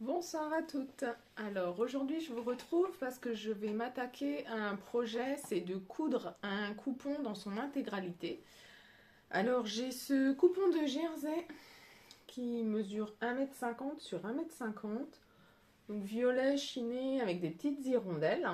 Bonsoir à toutes. Alors aujourd'hui je vous retrouve parce que je vais m'attaquer à un projet, c'est de coudre un coupon dans son intégralité. Alors j'ai ce coupon de jersey qui mesure 1,50 m sur 1,50 m, donc violet chiné avec des petites hirondelles.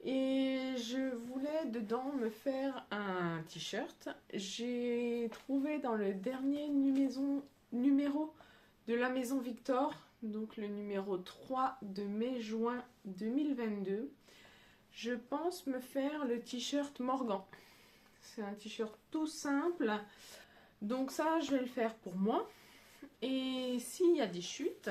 Et je voulais dedans me faire un t-shirt. J'ai trouvé dans le dernier numéro de la Maison Victor, donc le numéro 3 de mai-juin 2022, je pense me faire le t-shirt Morgan. C'est un t-shirt tout simple, donc ça je vais le faire pour moi. Et s'il y a des chutes,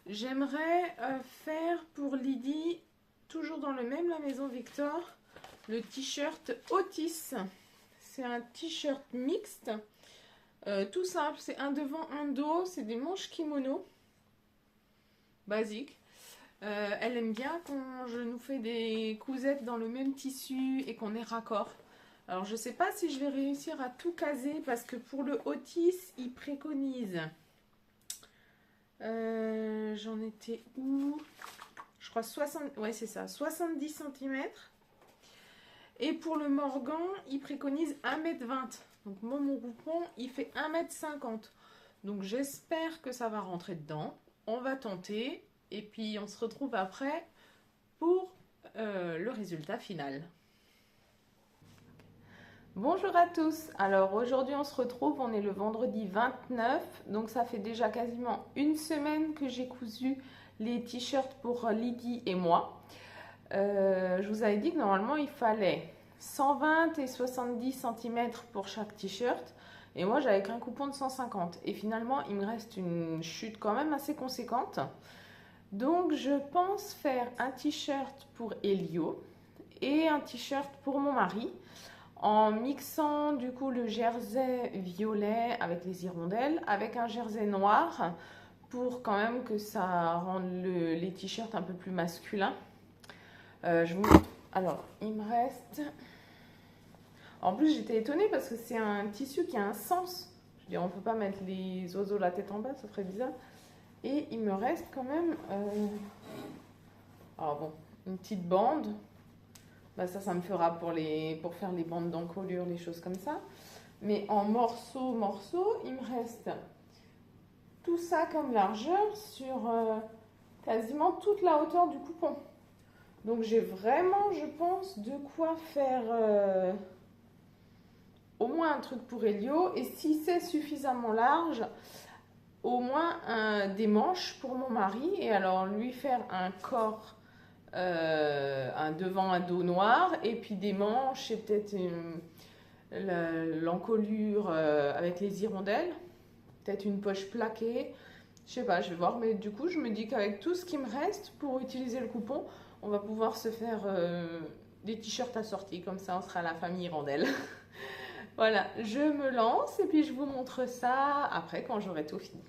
j'aimerais faire pour Lydie, toujours dans le même La Maison Victor, le t-shirt Otis. C'est un t-shirt mixte. Tout simple, c'est un devant, un dos, c'est des manches kimono, basique. Elle aime bien quand je nous fais des cousettes dans le même tissu et qu'on est raccord. Alors je sais pas si je vais réussir à tout caser parce que pour le Otis, il préconise. J'en étais où? Je crois 60, ouais c'est ça, 70 cm. Et pour le Morgan, il préconise 1,20 m. Donc moi, mon coupon, il fait 1,50 m. Donc j'espère que ça va rentrer dedans. On va tenter. Et puis on se retrouve après pour le résultat final. Bonjour à tous. Alors aujourd'hui, on se retrouve. On est le vendredi 29. Donc ça fait déjà quasiment une semaine que j'ai cousu les t-shirts pour Lydie et moi. Je vous avais dit que normalement, il fallait 120 et 70 cm pour chaque t-shirt. Et moi, j'avais qu'un coupon de 150. Et finalement, il me reste une chute quand même assez conséquente. Donc, je pense faire un t-shirt pour Elio et un t-shirt pour mon mari. En mixant du coup le jersey violet avec les hirondelles avec un jersey noir. Pour quand même que ça rende les t-shirts un peu plus masculins. Alors, il me reste... En plus, j'étais étonnée parce que c'est un tissu qui a un sens. Je veux dire, on ne peut pas mettre les oiseaux la tête en bas, ça ferait bizarre. Et il me reste quand même... Alors bon, une petite bande. Bah, ça me fera pour faire les bandes d'encolure, les choses comme ça. Mais en morceaux, il me reste tout ça comme largeur sur quasiment toute la hauteur du coupon. Donc j'ai vraiment, je pense, de quoi faire au moins un truc pour Elio. Et si c'est suffisamment large, au moins des manches pour mon mari. Et alors lui faire un corps, un devant, un dos noir. Et puis des manches et peut-être l'encolure avec les hirondelles. Peut-être une poche plaquée. Je sais pas, je vais voir. Mais du coup, je me dis qu'avec tout ce qui me reste pour utiliser le coupon, on va pouvoir se faire des t-shirts assortis, comme ça on sera la famille hirondelle. Voilà, je me lance et puis je vous montre ça après quand j'aurai tout fini.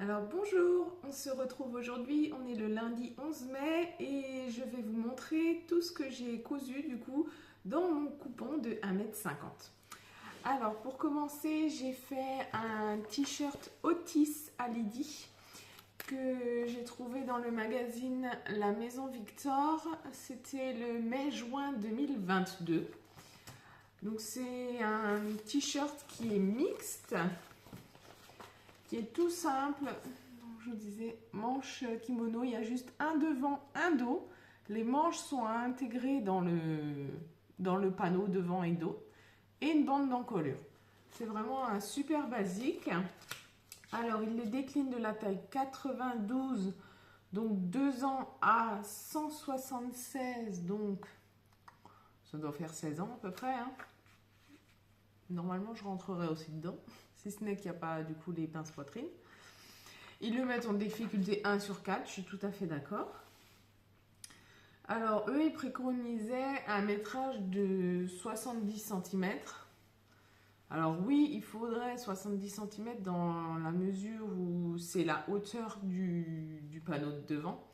Alors bonjour, on se retrouve aujourd'hui, on est le lundi 11 mai et je vais vous montrer tout ce que j'ai cousu du coup dans mon coupon de 1,50 m. Alors pour commencer, j'ai fait un t-shirt Otis à Lydie que j'ai trouvé dans le magazine La Maison Victor. C'était le mai-juin 2022. Donc c'est un t-shirt qui est mixte, qui est tout simple. Donc, je vous disais, manche kimono, il y a juste un devant, un dos. Les manches sont intégrées dans le panneau devant et dos. Et une bande d'encolure. C'est vraiment un super basique. Alors, il les décline de la taille 92, donc 2 ans, à 176, donc ça doit faire 16 ans à peu près. Hein. Normalement, je rentrerai aussi dedans, si ce n'est qu'il n'y a pas du coup les pinces poitrine. Ils le mettent en difficulté 1 sur 4, je suis tout à fait d'accord. Alors, eux, ils préconisaient un métrage de 70 cm. Alors oui, il faudrait 70 cm dans la mesure où c'est la hauteur du panneau de devant.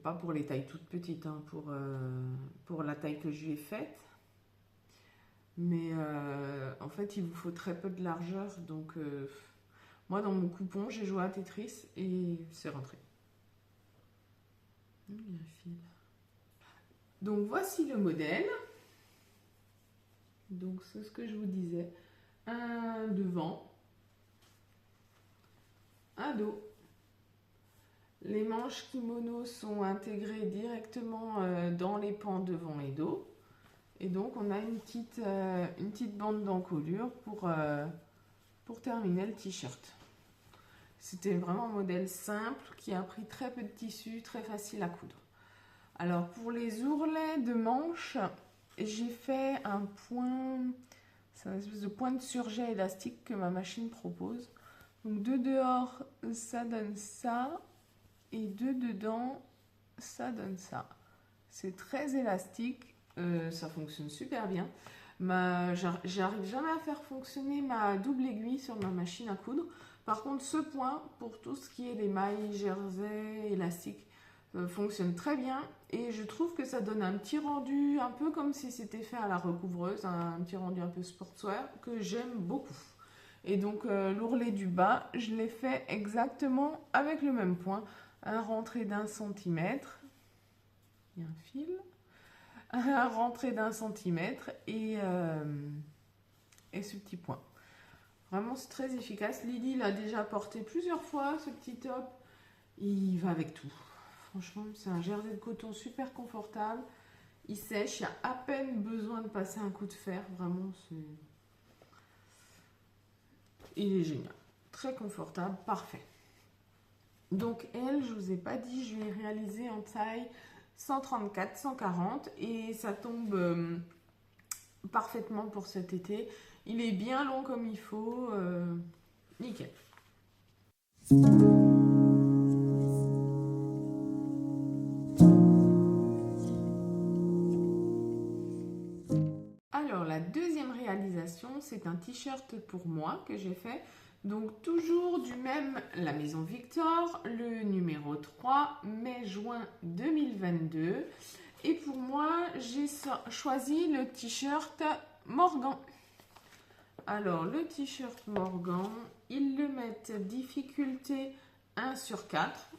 Pas pour les tailles toutes petites, hein, pour la taille que je lui ai faite. Mais en fait, il vous faut très peu de largeur. Donc moi, dans mon coupon, j'ai joué à Tetris et c'est rentré. Il y a un fil. Donc voici le modèle. Donc c'est ce que je vous disais, un devant, un dos. Les manches kimono sont intégrées directement dans les pans devant et dos. Et donc on a une petite bande d'encolure pour terminer le t-shirt. C'était vraiment un modèle simple qui a pris très peu de tissu, très facile à coudre. Alors pour les ourlets de manches, j'ai fait un point, c'est un espèce de point de surjet élastique que ma machine propose. Donc de dehors, ça donne ça, et de dedans, ça donne ça. C'est très élastique, ça fonctionne super bien. J'arrive jamais à faire fonctionner ma double aiguille sur ma machine à coudre. Par contre, ce point, pour tout ce qui est les mailles, jersey, élastiques, fonctionne très bien et je trouve que ça donne un petit rendu un peu comme si c'était fait à la recouvreuse, un petit rendu un peu sportswear que j'aime beaucoup. Et donc l'ourlet du bas, je l'ai fait exactement avec le même point, un rentré d'1 centimètre, il y a un fil, un rentré d'1 centimètre et ce petit point. Vraiment c'est très efficace. Lily l'a déjà porté plusieurs fois ce petit top, il va avec tout. Franchement, c'est un jersey de coton super confortable. Il sèche, il y a à peine besoin de passer un coup de fer. Vraiment, il est génial. Très confortable, parfait. Donc elle, je vous ai pas dit, je l'ai réalisé en taille 134, 140 et ça tombe parfaitement pour cet été. Il est bien long comme il faut. Nickel. Alors la deuxième réalisation, c'est un t-shirt pour moi que j'ai fait. Donc toujours du même La Maison Victor, le numéro 3, mai-juin 2022. Et pour moi, j'ai choisi le t-shirt Morgan. Alors le t-shirt Morgan, ils le mettent difficulté 1 sur 4.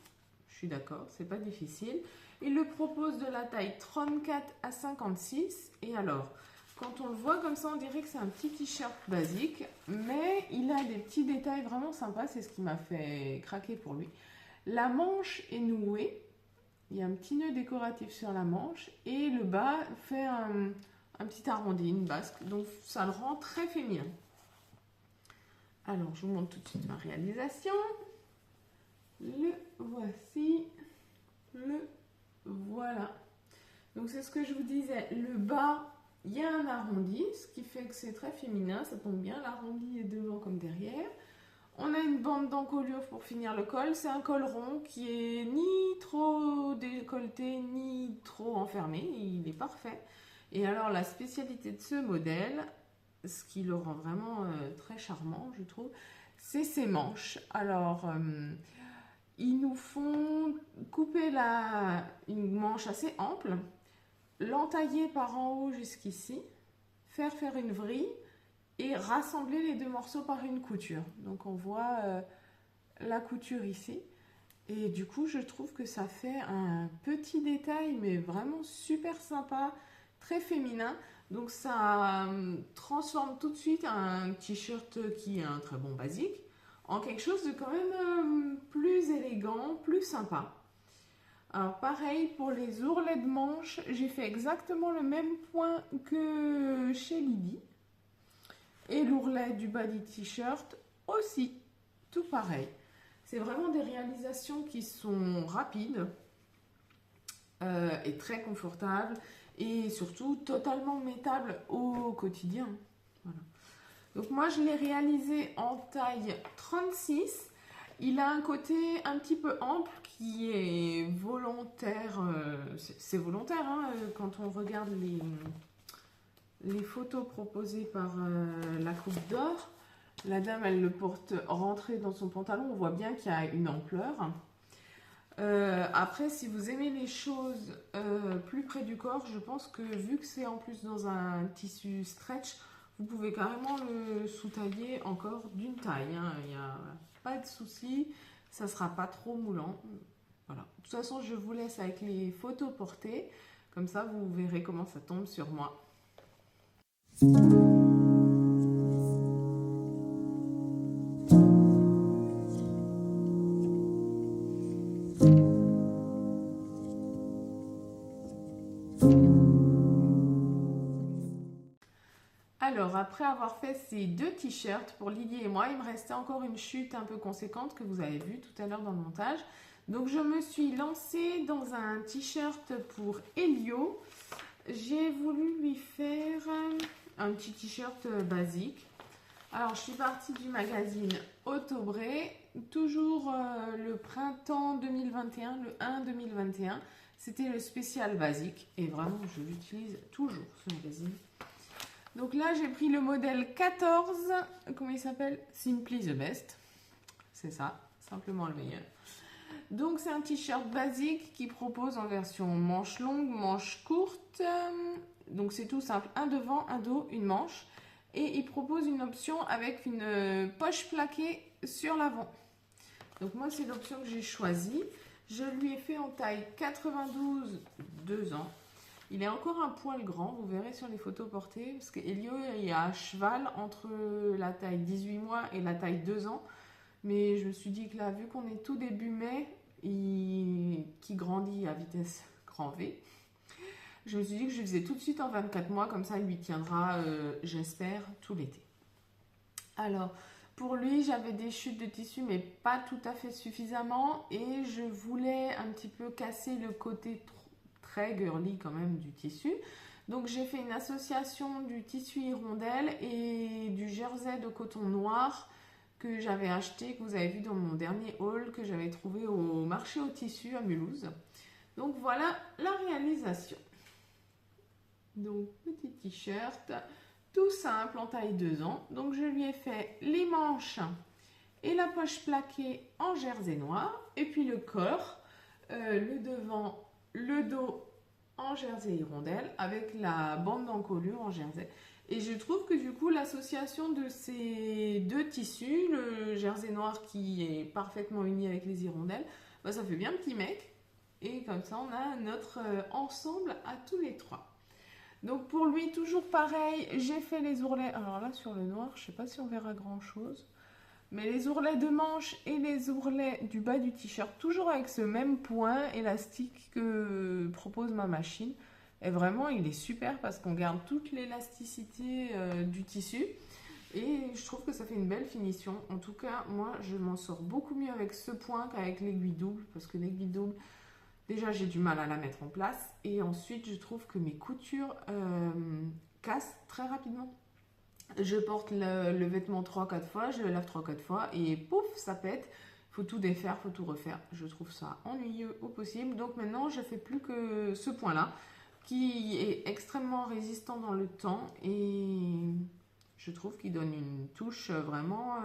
Je suis d'accord, c'est pas difficile. Ils le proposent de la taille 34 à 56. Et alors, quand on le voit comme ça, on dirait que c'est un petit t-shirt basique, mais il a des petits détails vraiment sympas, c'est ce qui m'a fait craquer pour lui. La manche est nouée, il y a un petit nœud décoratif sur la manche, et le bas fait un petit arrondi, une basque, donc ça le rend très féminin. Alors, je vous montre tout de suite ma réalisation. Le voici, le voilà. Donc c'est ce que je vous disais, le bas, il y a un arrondi, ce qui fait que c'est très féminin, ça tombe bien, l'arrondi est devant comme derrière. On a une bande d'encolure pour finir le col, c'est un col rond qui est ni trop décolleté, ni trop enfermé, il est parfait. Et alors la spécialité de ce modèle, ce qui le rend vraiment très charmant, je trouve, c'est ses manches. Alors, ils nous font couper une manche assez ample, l'entailler par en haut jusqu'ici, faire une vrille et rassembler les deux morceaux par une couture. Donc on voit la couture ici. Et du coup, je trouve que ça fait un petit détail, mais vraiment super sympa, très féminin. Donc ça transforme tout de suite un t-shirt qui est un très bon basique en quelque chose de quand même plus élégant, plus sympa. Alors pareil, pour les ourlets de manches, j'ai fait exactement le même point que chez Lydie. Et l'ourlet du bas du t-shirt aussi, tout pareil. C'est vraiment des réalisations qui sont rapides et très confortables et surtout totalement mettables au quotidien. Voilà. Donc moi je l'ai réalisé en taille 36. Il a un côté un petit peu ample qui est volontaire. C'est volontaire hein, quand on regarde les photos proposées par la Coupe d'Or. La dame, elle le porte rentré dans son pantalon. On voit bien qu'il y a une ampleur. Après, si vous aimez les choses plus près du corps, je pense que vu que c'est en plus dans un tissu stretch, vous pouvez carrément le sous-tailler encore d'une taille. Hein. Il n'y a pas de souci. Ça ne sera pas trop moulant. Voilà. De toute façon, je vous laisse avec les photos portées. Comme ça, vous verrez comment ça tombe sur moi. Alors, après avoir fait ces deux t-shirts pour Lydie et moi, il me restait encore une chute un peu conséquente que vous avez vue tout à l'heure dans le montage. Donc, je me suis lancée dans un t-shirt pour Elio. J'ai voulu lui faire un petit t-shirt basique. Alors, je suis partie du magazine Autobré, toujours le printemps 2021, le 1 2021. C'était le spécial basique et vraiment, je l'utilise toujours, ce magazine. Donc là, j'ai pris le modèle 14, comment il s'appelle? Simply the Best. C'est ça, simplement le meilleur. Donc c'est un t-shirt basique qui propose en version manche longue, manche courte. Donc c'est tout simple, un devant, un dos, une manche. Et il propose une option avec une poche plaquée sur l'avant. Donc moi, c'est l'option que j'ai choisie. Je lui ai fait en taille 92, 2 ans. Il est encore un poil grand, vous verrez sur les photos portées, parce qu'Elio est à cheval entre la taille 18 mois et la taille 2 ans. Mais je me suis dit que là, vu qu'on est tout début mai, qui grandit à vitesse grand V, je me suis dit que je le faisais tout de suite en 24 mois, comme ça il lui tiendra, j'espère, tout l'été. Alors, pour lui, j'avais des chutes de tissu, mais pas tout à fait suffisamment, et je voulais un petit peu casser le côté très girly quand même du tissu. Donc j'ai fait une association du tissu hirondelle et du jersey de coton noir que j'avais acheté, que vous avez vu dans mon dernier haul, que j'avais trouvé au marché au tissu à Mulhouse. Donc voilà la réalisation. Donc petit t-shirt, tout simple en taille 2 ans. Donc je lui ai fait les manches et la poche plaquée en jersey noir. Et puis le corps, le devant, le dos en jersey hirondelle avec la bande d'encolure en jersey. Et je trouve que du coup l'association de ces deux tissus, le jersey noir qui est parfaitement uni avec les hirondelles, bah, ça fait bien petit mec. Et comme ça on a notre ensemble à tous les trois. Donc pour lui toujours pareil, j'ai fait les ourlets. Alors là sur le noir, je ne sais pas si on verra grand chose. Mais les ourlets de manche et les ourlets du bas du t-shirt, toujours avec ce même point élastique que propose ma machine. Et vraiment, il est super parce qu'on garde toute l'élasticité du tissu. Et je trouve que ça fait une belle finition. En tout cas, moi, je m'en sors beaucoup mieux avec ce point qu'avec l'aiguille double. Parce que l'aiguille double, déjà, j'ai du mal à la mettre en place. Et ensuite, je trouve que mes coutures cassent très rapidement. Je porte le vêtement 3-4 fois, je le lave 3-4 fois et pouf, ça pète. Il faut tout défaire, il faut tout refaire. Je trouve ça ennuyeux au possible. Donc maintenant, je ne fais plus que ce point-là qui est extrêmement résistant dans le temps et je trouve qu'il donne une touche vraiment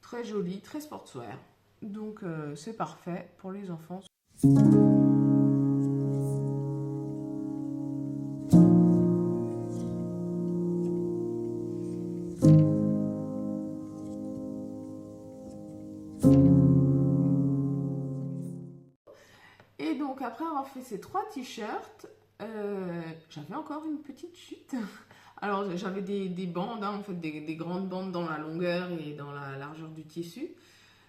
très jolie, très sportswear. Donc c'est parfait pour les enfants. donc après avoir fait ces 3 t-shirts, j'avais encore une petite chute. Alors j'avais des bandes, hein, en fait des grandes bandes dans la longueur et dans la largeur du tissu.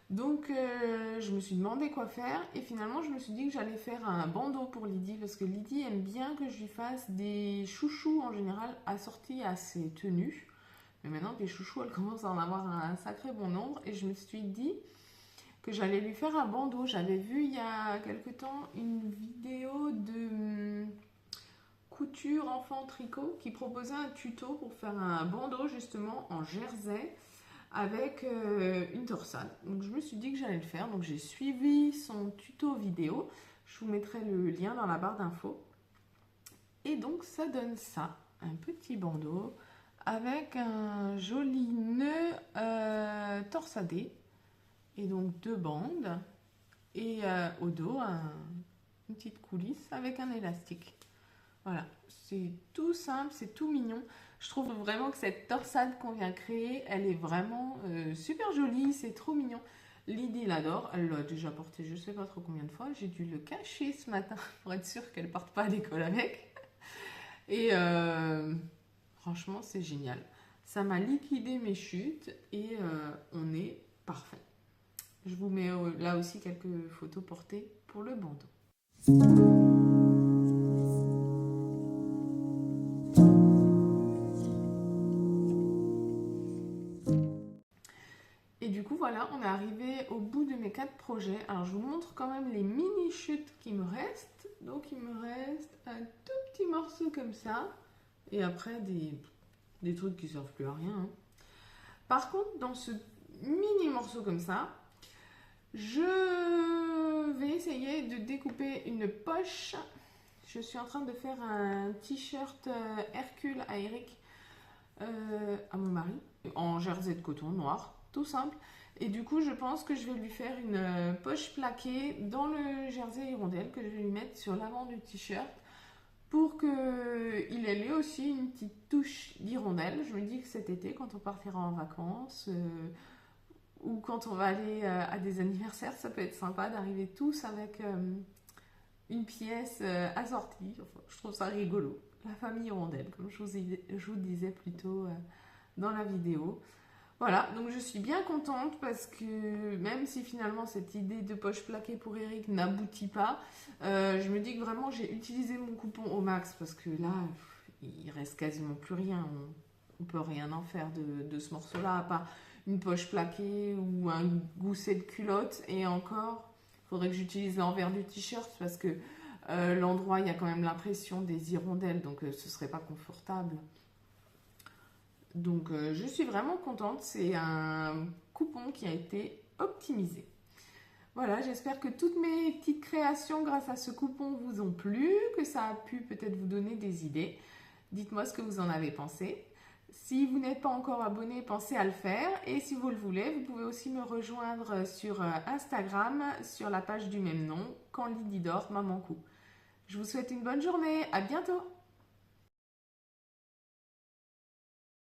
Donc je me suis demandé quoi faire et finalement je me suis dit que j'allais faire un bandeau pour Lydie parce que Lydie aime bien que je lui fasse des chouchous en général assortis à ses tenues. Mais maintenant des chouchous, elle commence à en avoir un sacré bon nombre et je me suis dit que j'allais lui faire un bandeau. J'avais vu il y a quelque temps une vidéo de couture enfant tricot qui proposait un tuto pour faire un bandeau justement en jersey avec une torsade. Donc je me suis dit que j'allais le faire. Donc j'ai suivi son tuto vidéo. Je vous mettrai le lien dans la barre d'infos. Et donc ça donne ça, un petit bandeau avec un joli nœud torsadé et donc 2 bandes et au dos une petite coulisse avec un élastique. Voilà, c'est tout simple, c'est tout mignon. Je trouve vraiment que cette torsade qu'on vient créer, elle est vraiment super jolie, c'est trop mignon. Lydie l'adore, elle l'a déjà porté je sais pas trop combien de fois. J'ai dû le cacher ce matin pour être sûre qu'elle ne parte pas à l'école avec. Et franchement, c'est génial. Ça m'a liquidé mes chutes et on est parfait. Je vous mets là aussi quelques photos portées pour le bandeau. Et du coup, voilà, on est arrivé au bout de mes 4 projets. Alors, je vous montre quand même les mini chutes qui me restent. Donc, il me reste un tout petit morceau comme ça. Et après, des trucs qui ne servent plus à rien. Hein. Par contre, dans ce mini morceau comme ça, je vais essayer de découper une poche. Je suis en train de faire un t-shirt Hercule à Eric, à mon mari, en jersey de coton noir, tout simple. Et du coup, je pense que je vais lui faire une poche plaquée dans le jersey hirondelle que je vais lui mettre sur l'avant du t-shirt pour qu'il ait lui aussi une petite touche d'hirondelle. Je me dis que cet été, quand on partira en vacances ou quand on va aller à des anniversaires, ça peut être sympa d'arriver tous avec une pièce assortie. Enfin, je trouve ça rigolo. La famille hirondelle, comme je vous disais plus tôt dans la vidéo. Voilà, donc je suis bien contente parce que même si finalement cette idée de poche plaquée pour Eric n'aboutit pas, je me dis que vraiment j'ai utilisé mon coupon au max parce que là, il reste quasiment plus rien. On peut rien en faire de ce morceau-là, à part une poche plaquée ou un gousset de culotte. Et encore, il faudrait que j'utilise l'envers du t-shirt parce que l'endroit, il y a quand même l'impression des hirondelles, donc ce serait pas confortable. Donc je suis vraiment contente, c'est un coupon qui a été optimisé. Voilà, j'espère que toutes mes petites créations grâce à ce coupon vous ont plu, que ça a pu peut-être vous donner des idées. Dites-moi ce que vous en avez pensé. Si vous n'êtes pas encore abonné, pensez à le faire. Et si vous le voulez, vous pouvez aussi me rejoindre sur Instagram, sur la page du même nom, Quand Lydie dort, Maman Cou. Je vous souhaite une bonne journée, à bientôt!